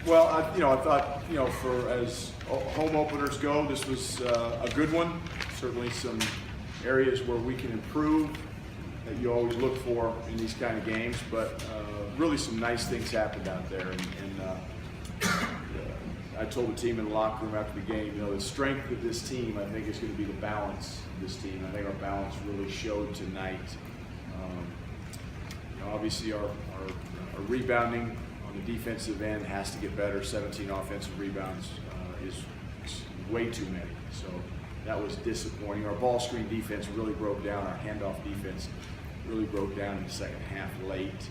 Well, I thought, for as home openers go, this was a good one. Certainly some areas where we can improve that you always look for in these kind of games, but really some nice things happened out there. And I told the team in the locker room after the game, the strength of this team, I think, is going to be the balance of this team. I think our balance really showed tonight. Obviously, our rebounding on the defensive end has to get better. 17 offensive rebounds is way too many. So that was disappointing. Our ball screen defense really broke down. Our handoff defense really broke down in the second half late.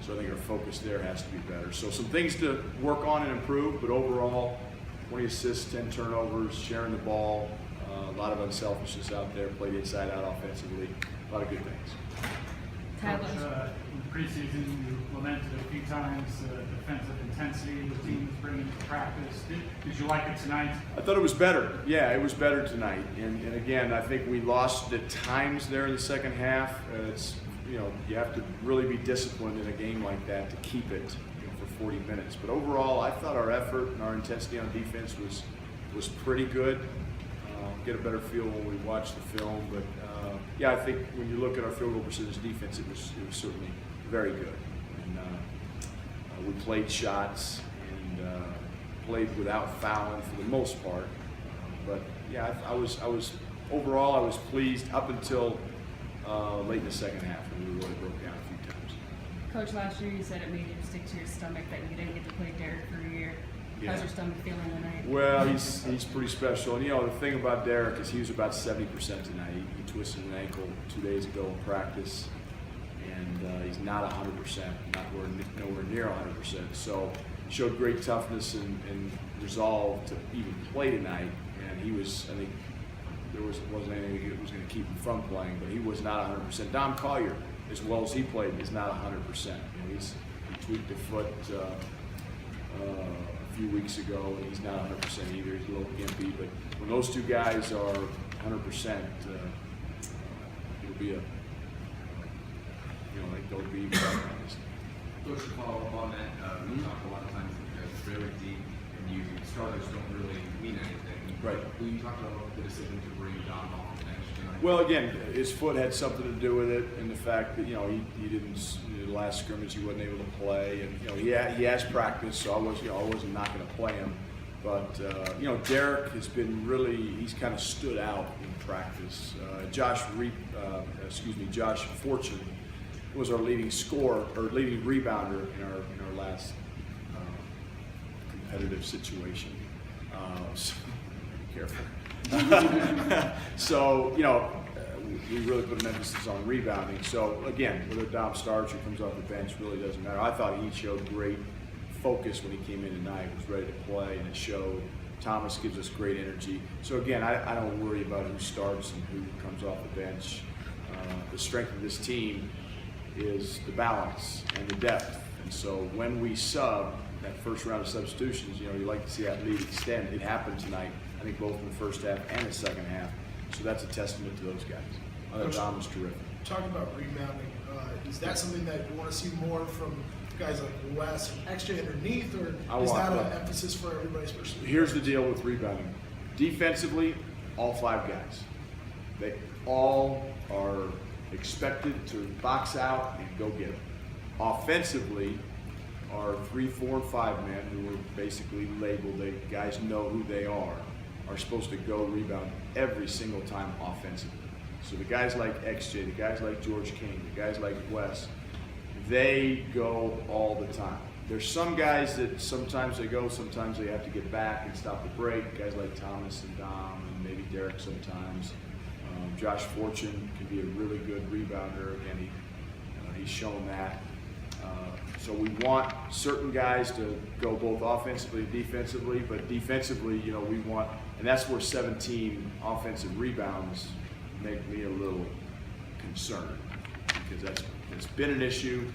So I think our focus there has to be better. So some things to work on and improve, but overall, 20 assists, 10 turnovers, sharing the ball, a lot of unselfishness out there, played inside out offensively, a lot of good things. Coach, in the preseason, you lamented a few times defensive intensity the team was bringing to practice. Did you like it tonight? I thought it was better. Yeah, it was better tonight. And again, I think we lost at times there in the second half. You have to really be disciplined in a game like that to keep it for 40 minutes. But overall, I thought our effort and our intensity on defense was pretty good. Get a better feel when we watch the film, but yeah, I think when you look at our field goal percentage defense, it was certainly very good. And we played shots and played without fouling for the most part. But yeah, I was overall I was pleased up until late in the second half when we really broke down a few times. Coach, last year you said it made you sick to your stomach that you didn't get to play Derek for a year. Yeah. How's your stomach feeling tonight? Well, he's pretty special. And the thing about Derek is he was about 70% tonight. He twisted an ankle 2 days ago in practice, and he's not 100%, nowhere near 100%. So he showed great toughness and resolve to even play tonight. And he was, I think, wasn't anything that was going to keep him from playing, but he was not 100%. Dom Collier, as well as he played, is not 100%. He tweaked a foot a few weeks ago, and he's not 100% either. He's a little gimpy, but when those two guys are 100%, it'll be they'll be very nice. Coach, to follow up on that, we talk a lot of times that you guys are very deep, and starters don't really mean anything. Right. Will you talk about the decision to bring Dom off the bench tonight? Well, again, his foot had something to do with it, and the fact that he didn't the last scrimmage he wasn't able to play, and he has practice, so I wasn't not going to play him, but Derek has been he's kind of stood out in practice. Josh Fortune was our leading scorer or leading rebounder in our last competitive situation. So be careful. So we really put an emphasis on rebounding. So again, whether Dom starts or comes off the bench really doesn't matter. I thought he showed great focus when he came in tonight. Was ready to play, and it showed. Thomas gives us great energy. So again, I don't worry about who starts and who comes off the bench. The strength of this team is the balance and the depth. And so when we sub that first round of substitutions, you like to see that lead extend. It happened tonight, I think, both in the first half and the second half. So that's a testament to those guys. Dom was terrific. Talking about rebounding, is that something that you want to see more from guys like Wes and XJ underneath, or is that an emphasis for everybody, especially? Here's the deal with rebounding. Defensively, all five guys. They all are expected to box out and go get it. Offensively, our 3, 4, and 5 men, who are basically labeled, guys know who they are supposed to go rebound every single time offensively. So the guys like XJ, the guys like George King, the guys like Wes, they go all the time. There's some guys that sometimes they go, sometimes they have to get back and stop the break. Guys like Thomas and Dom and maybe Derek sometimes. Josh Fortune can be a really good rebounder. Again, he's shown that. So we want certain guys to go both offensively and defensively, but defensively, we want, and that's where 17 offensive rebounds make me a little concerned, because that's been an issue,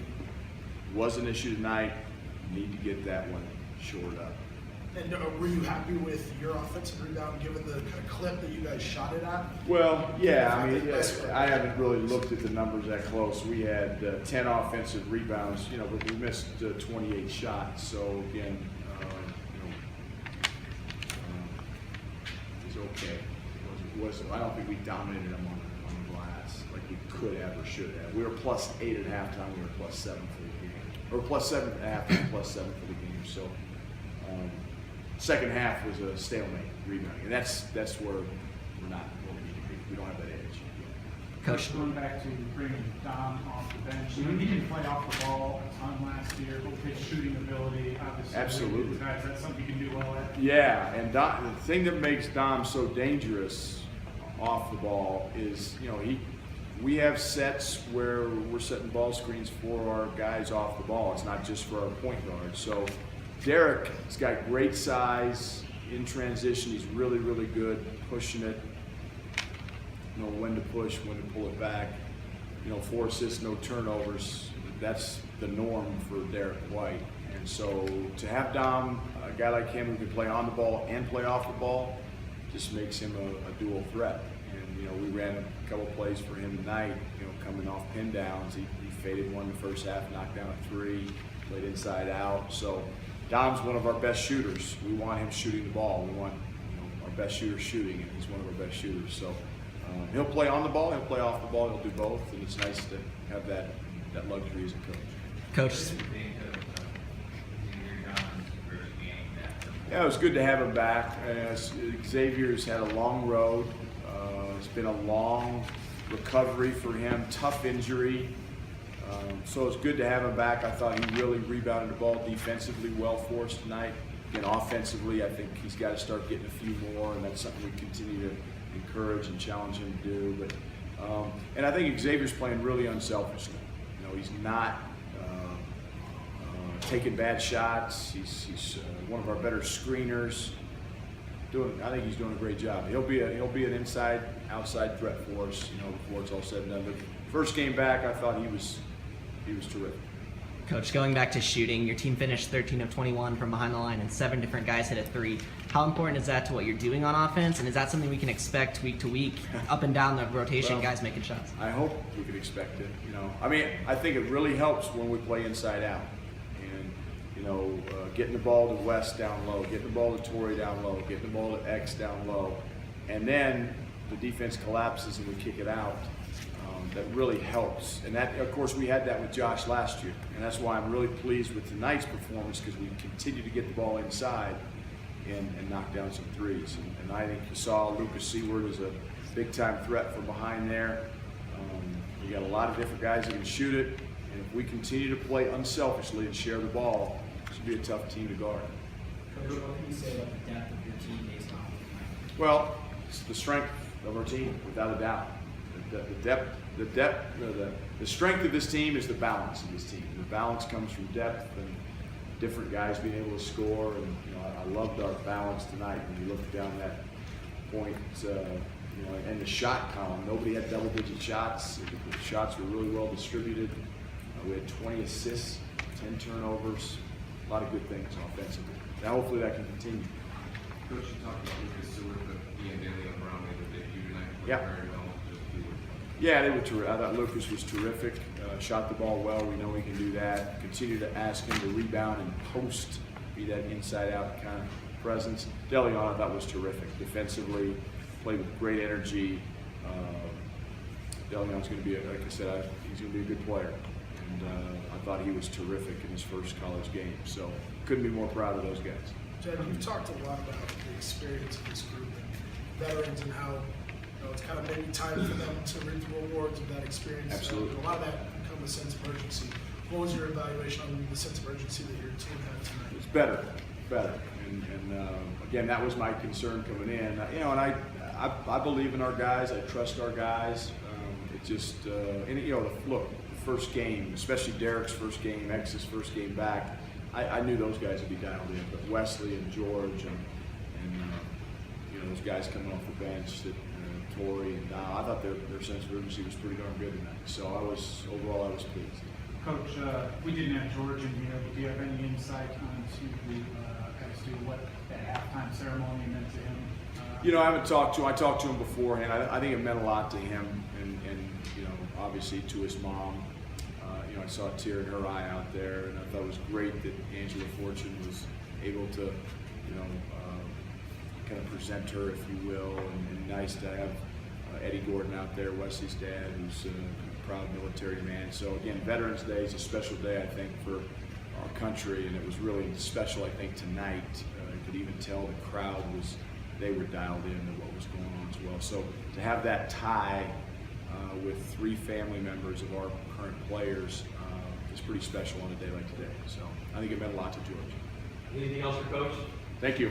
was an issue tonight. Need to get that one shored up. And were you happy with your offensive rebound given the kind of clip that you guys shot it at? Well, yeah, I haven't really looked at the numbers that close. We had 10 offensive rebounds, but we missed 28 shots. So again, okay. I don't think we dominated them on the glass like we could have or should have. We were +8 at halftime. We were +7 for the game, or +7 at halftime, +7 for the game. So second half was a stalemate rebounding, and that's where we're not where we need to be. We don't have that edge. Coach, going back to bringing Dom off the bench, he didn't play off the ball a ton last year, but with his shooting ability, obviously. Absolutely. That's something you can do well at. Yeah, and Dom, the thing that makes Dom so dangerous off the ball is, we have sets where we're setting ball screens for our guys off the ball. It's not just for our point guard. So Derek has got great size in transition. He's really, really good pushing it. Know when to push, when to pull it back. 4 assists, no turnovers. That's the norm for Derek White. And so to have Dom, a guy like him who can play on the ball and play off the ball, just makes him a dual threat. And we ran a couple plays for him tonight. Coming off pin downs, he faded one in the first half, knocked down a 3, played inside out. So Dom's one of our best shooters. We want him shooting the ball. We want our best shooter shooting, and he's one of our best shooters. So. He'll play on the ball, he'll play off the ball, he'll do both, and it's nice to have that luxury as a coach. Coach. Yeah, it was good to have him back. Xavier's had a long road. It's been a long recovery for him, tough injury. So it's good to have him back. I thought he really rebounded the ball defensively well for us tonight. And offensively, I think he's got to start getting a few more, and that's something we continue to encourage and challenge him to do. But and I think Xavier's playing really unselfishly. He's not taking bad shots. He's one of our better screeners. I think he's doing a great job. He'll be an inside outside threat for us. Before it's all said and done. But first game back, I thought he was terrific. Coach, going back to shooting, your team finished 13 of 21 from behind the line, and 7 different guys hit a 3. How important is that to what you're doing on offense, and is that something we can expect week to week, up and down the rotation, Well, guys making shots? I hope we can expect it. I think it really helps when we play inside out, and getting the ball to West down low, getting the ball to Torrey down low, getting the ball to X down low, and then the defense collapses and we kick it out. That really helps, and that, of course, we had that with Josh last year, and that's why I'm really pleased with tonight's performance, because we continue to get the ball inside and knock down some threes. And I think you saw Lucas Seward as a big-time threat from behind there. You got a lot of different guys that can shoot it, and if we continue to play unselfishly and share the ball, this will be a tough team to guard. Coach, what can you say about the depth of your team based on? Well, it's the strength of our team, without a doubt. The strength of this team is the balance of this team. The balance comes from depth and different guys being able to score. And I loved our balance tonight when you look down that point. And the shot column, nobody had double-digit shots. The shots were really well distributed. We had 20 assists, 10 turnovers, a lot of good things offensively. Now hopefully that can continue. Coach, you talked about Lucas Seward, but Ian Daly and Brown made a debut tonight. Yeah. Very well. Yeah, they were terrific. I thought Lucas was terrific. Shot the ball well. We know he can do that. Continue to ask him to rebound and post, be that inside-out kind of presence. Deleon, I thought, was terrific. Defensively, played with great energy. Deleon's going to be, like I said, he's going to be a good player. And I thought he was terrific in his first college game. So couldn't be more proud of those guys. Jen, you've talked a lot about the experience of this group and veterans and how it's kind of maybe time for them to reap the rewards of that experience. Absolutely. A lot of that can come with a sense of urgency. What was your evaluation on the sense of urgency that your team had tonight? It's better. And again, that was my concern coming in. And I believe in our guys. I trust our guys. It just, look, the first game, especially Derek's first game, X's first game back, I knew those guys would be dialed in. But Wesley and George and those guys coming off the bench, Torrey and Dow, I thought their sense of urgency was pretty darn good tonight. So overall I was pleased. Coach, we didn't have George in here, but do you have any insight as to what that halftime ceremony meant to him? I haven't talked to him. I talked to him beforehand. I think it meant a lot to him, and obviously to his mom. I saw a tear in her eye out there, and I thought it was great that Angela Fortune was able to, kind of presenter, if you will, and nice to have Eddie Gordon out there, Wesley's dad, who's a proud military man. So again, Veterans Day is a special day, I think, for our country, and it was really special, I think, tonight. You could even tell the crowd they were dialed into what was going on as well. So to have that tie with 3 family members of our current players is pretty special on a day like today. So I think it meant a lot to George. Anything else for Coach? Thank you.